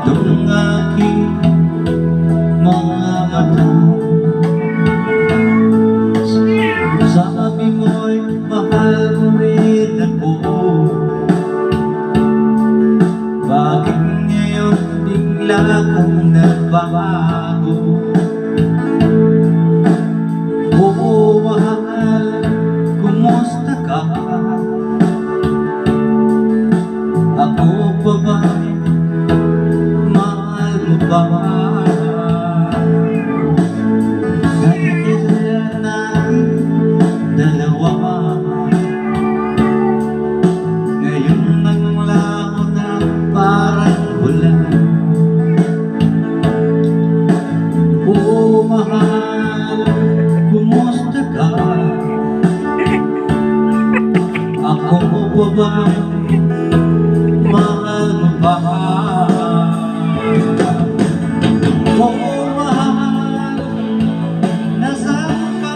Itong aking mga mata, sabi mo'y mahal mo rin ako. Bakit ngayon bigla kong nagbabago? Oo, mahal, kumusta ka? Ako pa ba'y mahal mo ba? Kaya natin dalawa, ngayon ang laho na parang bulan. Oo, mahal, kumusta ka? Ako pa ba'y mahal mo ba? Oo, mahal, nasaan ka?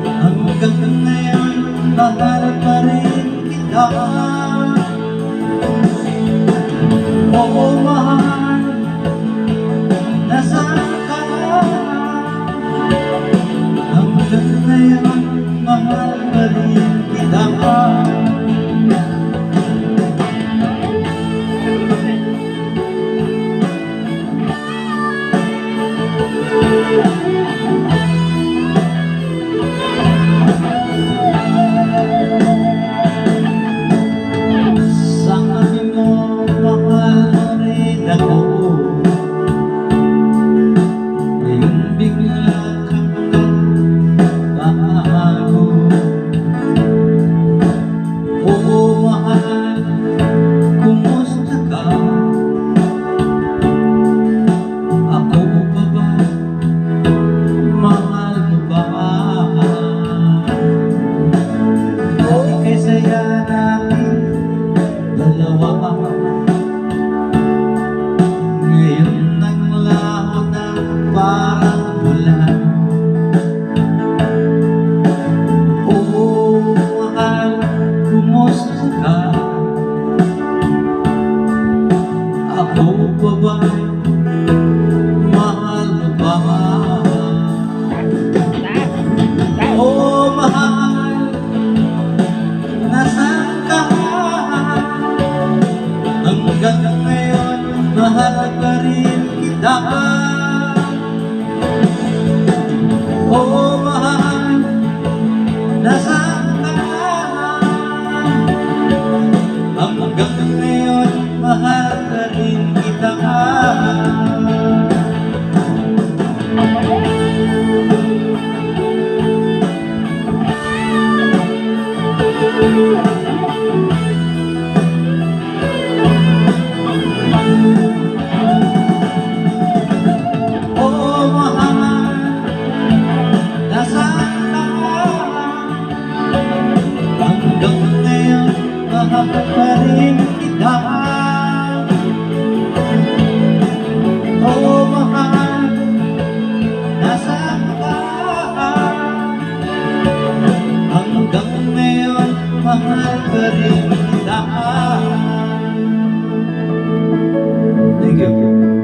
Hanggang ngayon, mahal pa rin kita. Oo, mahal, nasaan ka? Hanggang ngayon, mahal pa rin kita. Sabi mo, mahal mo rin ako. Ngayon bigla kang nagbabago. Oo, mahal, kumusta ka? Ako pa ba? Mahal mo ba? Kay saya natin dalawa, ngayon ang laho na parang bulan. Oo, mahal, kumusta ka? Ako pa ba'y mahal mo ba? Oo, mahal, nasaan ka? Hanggang ngayon, mahal pa rin kita. Oo, mahal, nasaan ka? Hanggang ngayon, mahal pa rin kita. Oo, mahal, nasaan ka? Hanggang ngayon, mahal pa rin kita. Oo, mahal, nasaan ka? Hanggang ngayon, mahal pa rin kita. Thank you.